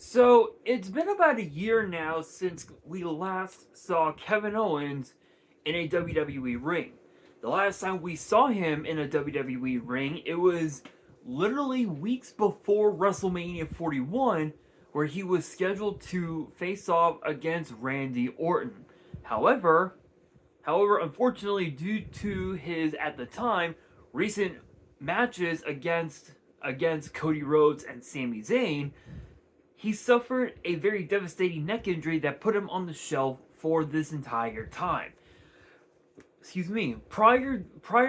So it's been about a year now since we last saw Kevin Owens in a WWE ring. The last time we saw him in a WWE ring, it was literally weeks before WrestleMania 41, where he was scheduled to face off against Randy Orton. However, unfortunately, due to his at the time recent matches against Cody Rhodes and Sami Zayn, he suffered a very devastating neck injury that put him on the shelf for this entire time. Excuse me. Prior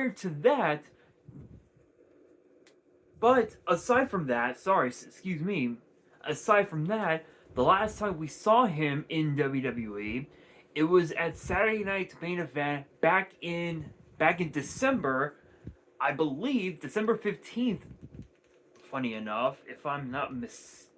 to that, but aside from that, aside from that, the last time we saw him in WWE, it was at Saturday Night's Main Event back in December, I believe December 15th. Funny enough, if I'm not mistaken,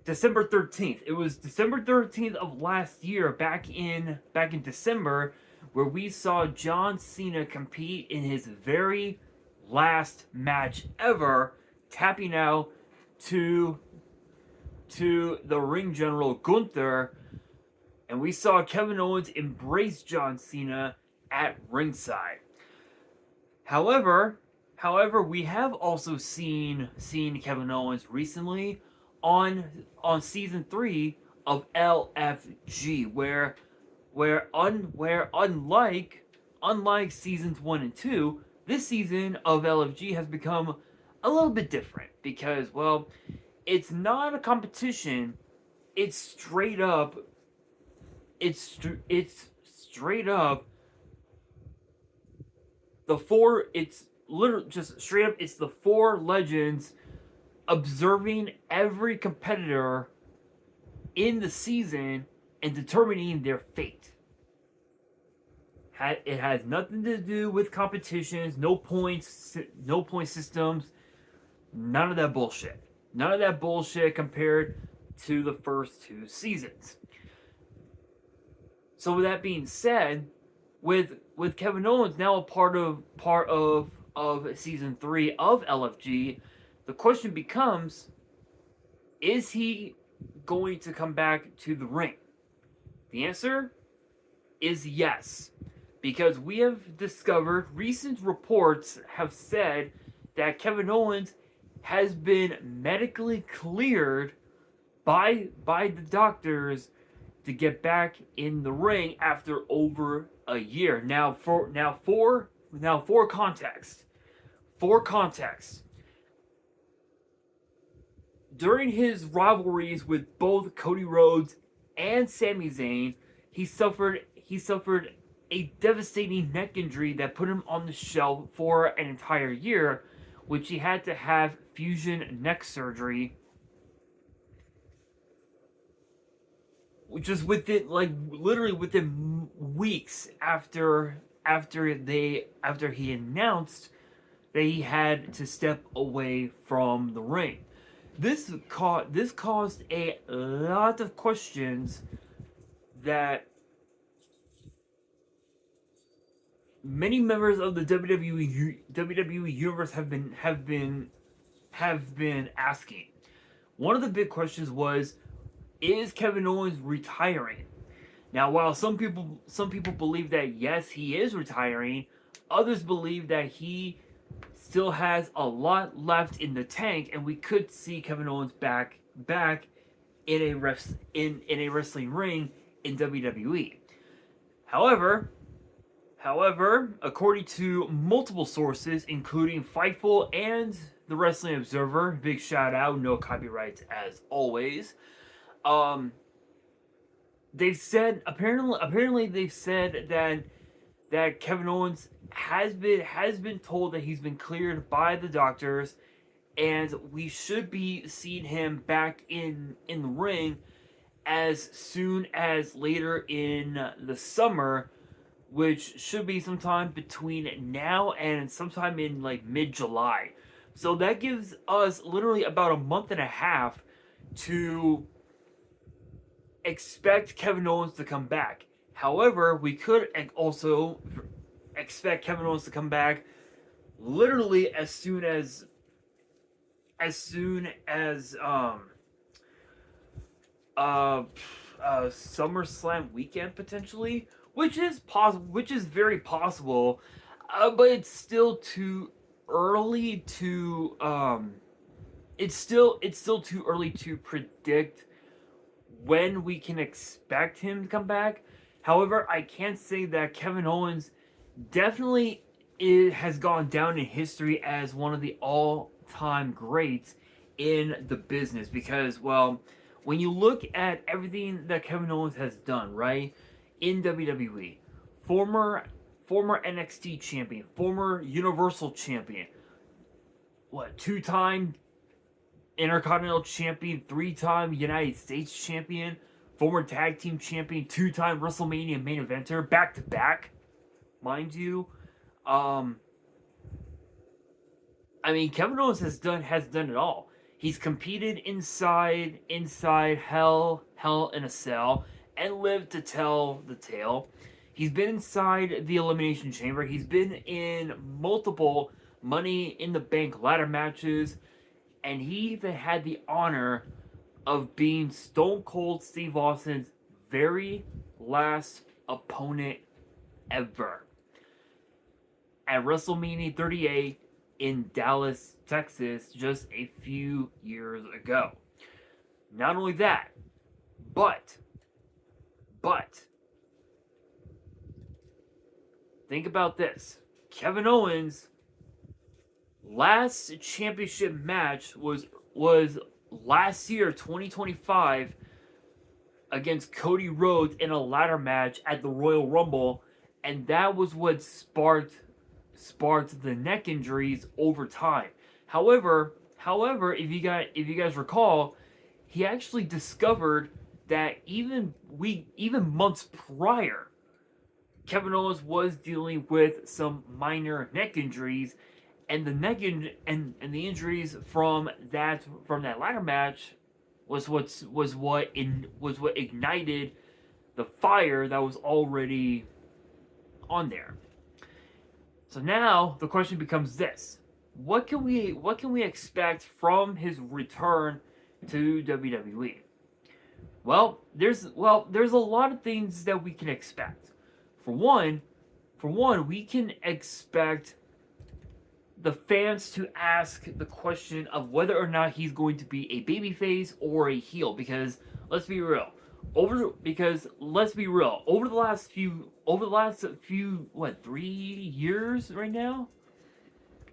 December 13th. It was December 13th of last year, back in December, where we saw John Cena compete in his very last match ever, tapping out to the ring general Gunther, and we saw Kevin Owens embrace John Cena at ringside. However, we have also seen Kevin Owens recently on season 3 of LFG, where unlike seasons 1 and 2, this season of LFG has become a little bit different because, well, it's not a competition. It's straight up. It's straight up the four. It's literally just straight up. It's the four legends observing every competitor in the season and determining their fate. It has nothing to do with competitions, no point systems, none of that bullshit. None of that bullshit compared to the first two seasons. So with that being said, with Kevin Owens now a part of season 3 of LFG, the question becomes, is he going to come back to the ring? The answer is yes. Because we have discovered, recent reports have said that Kevin Owens has been medically cleared by the doctors to get back in the ring after over a year. Now for context. During his rivalries with both Cody Rhodes and Sami Zayn, he suffered a devastating neck injury that put him on the shelf for an entire year, which he had to have fusion neck surgery, which was literally within weeks after he announced that he had to step away from the ring. This caused a lot of questions that many members of the WWE universe have been asking. One of the big questions was, is Kevin Owens retiring? Now, while some people believe that yes, he is retiring, others believe that he still has a lot left in the tank, and we could see Kevin Owens back in a wrestling ring in WWE. However, according to multiple sources, including Fightful and the Wrestling Observer, big shout out, no copyrights as always. They've said apparently they've said that Kevin Owens has been told that he's been cleared by the doctors, and we should be seeing him back in the ring as soon as later in the summer, which should be sometime between now and sometime in like mid-July. So that gives us literally about a month and a half to expect Kevin Owens to come back. However, we could also expect Kevin Owens to come back literally as soon as as soon as uh, SummerSlam weekend potentially, which is possible, which is very possible, but it's still too early to it's still too early to predict when we can expect him to come back. However, I can say that Kevin Owens definitely has gone down in history as one of the all-time greats in the business because, well, when you look at everything that Kevin Owens has done, right, in WWE, former former NXT champion, former Universal champion, two-time Intercontinental champion, three-time United States champion, former tag team champion, two-time WrestleMania main eventer, back to back, mind you. Um, I mean, Kevin Owens has done it all. He's competed inside Hell in a Cell, and lived to tell the tale. He's been inside the Elimination Chamber. He's been in multiple Money in the Bank ladder matches, and he even had the honor of being Stone Cold Steve Austin's very last opponent ever at WrestleMania 38 in Dallas, Texas, just a few years ago. Not only that, but think about this. Kevin Owens' last championship match was last year, 2025, against Cody Rhodes in a ladder match at the Royal Rumble, and that was what sparked the neck injuries over time. However, if you guys recall, he actually discovered that even months prior, Kevin Owens was dealing with some minor neck injuries, and the injuries from that ladder match was what ignited the fire that was already on there. So now the question becomes this: what can we expect from his return to WWE? Well, there's a lot of things that we can expect. For one, we can expect the fans to ask the question of whether or not he's going to be a babyface or a heel. Because let's be real, over the last few 3 years right now.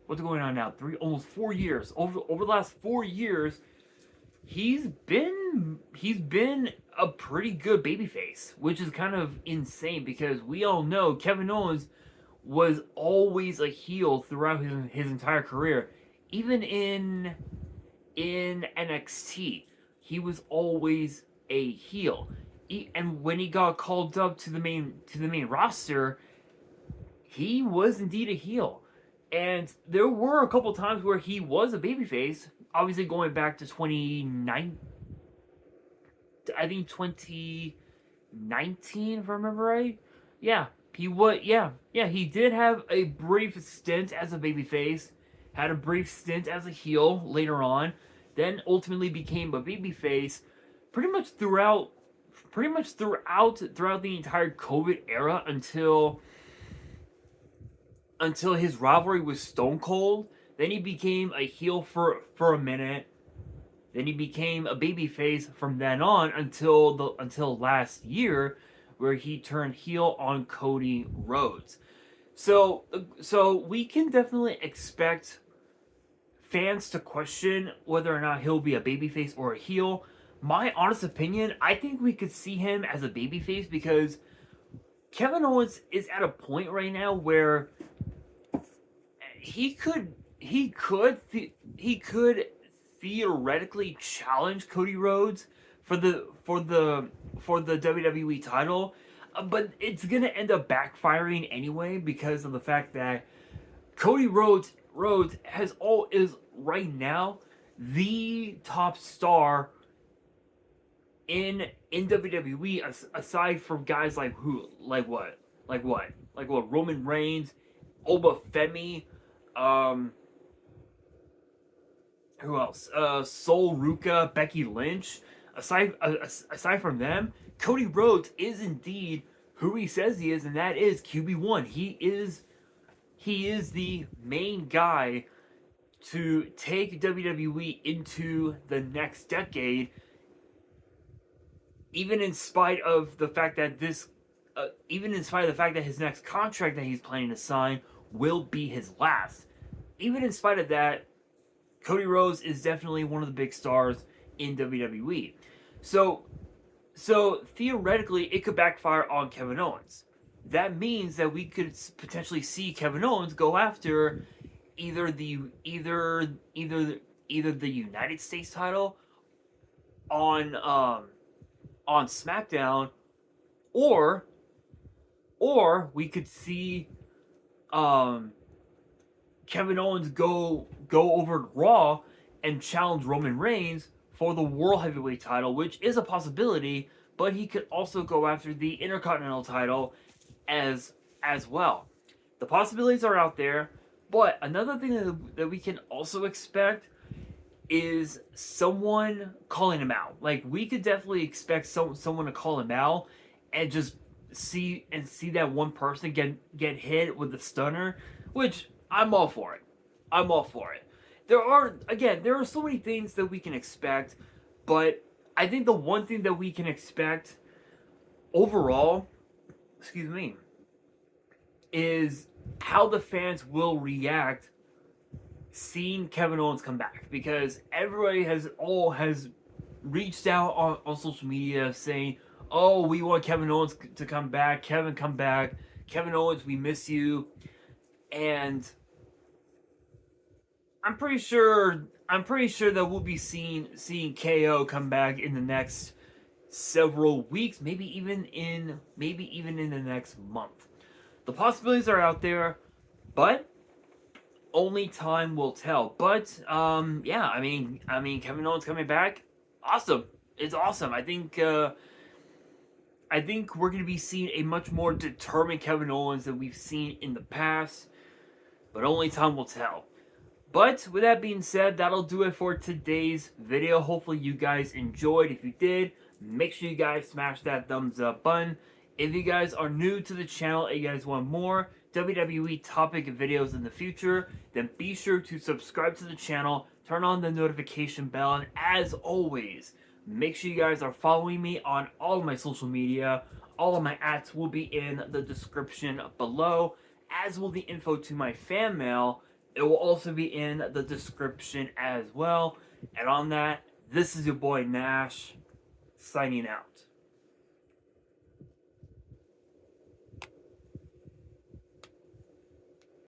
What's going on now? Almost 4 years. Over the last 4 years, he's been a pretty good babyface, which is kind of insane because we all know Kevin Owens was always a heel throughout his entire career. Even in NXT, he was always a heel. And when he got called up to the main roster, he was indeed a heel. And there were a couple times where he was a babyface. Obviously, going back to 2019, if I remember right. Yeah, he was. Yeah, he did have a brief stint as a babyface. Had a brief stint as a heel later on. Then ultimately became a babyface. Pretty much throughout the entire COVID era until his rivalry with Stone Cold. Then he became a heel for a minute. Then he became a babyface from then on until last year, where he turned heel on Cody Rhodes. So we can definitely expect fans to question whether or not he'll be a babyface or a heel. My honest opinion, I think we could see him as a babyface because Kevin Owens is at a point right now where he could theoretically challenge Cody Rhodes for the WWE title, but it's gonna end up backfiring anyway because of the fact that Cody Rhodes is right now the top star in WWE, aside from guys like Roman Reigns, Oba Femi, Who else? Sol Ruka, Becky Lynch. Aside from them, Cody Rhodes is indeed who he says he is, and that is QB1. He is the main guy to take WWE into the next decade, even in spite of the fact that his next contract that he's planning to sign will be his last. Even in spite of that, Cody Rhodes is definitely one of the big stars in WWE. So theoretically, it could backfire on Kevin Owens. That means that we could potentially see Kevin Owens go after either the United States title on SmackDown, or we could see Kevin Owens go over to Raw and challenge Roman Reigns for the World Heavyweight title, which is a possibility, but he could also go after the Intercontinental title as well. The possibilities are out there, but another thing that we can also expect is someone calling him out. Like, we could definitely expect someone to call him out and just see that one person get hit with the stunner, which I'm all for it. I'm all for it. There are so many things that we can expect, but I think the one thing that we can expect overall, is how the fans will react seeing Kevin Owens come back, because everybody has reached out on social media saying, "Oh, we want Kevin Owens to come back. Kevin, come back. Kevin Owens, we miss you." And I'm pretty sure that we'll be seeing KO come back in the next several weeks, maybe even in the next month. The possibilities are out there, but only time will tell. But yeah, I mean, Kevin Owens coming back, awesome. It's awesome. I think we're going to be seeing a much more determined Kevin Owens than we've seen in the past, but only time will tell. But with that being said, that'll do it for today's video. Hopefully you guys enjoyed. If you did, make sure you guys smash that thumbs up button. If you guys are new to the channel and you guys want more WWE topic videos in the future, then be sure to subscribe to the channel, turn on the notification bell, and as always, make sure you guys are following me on all of my social media. All of my @s will be in the description below, as will the info to my fan mail. It will also be in the description as well. And on that, this is your boy Nash, signing out.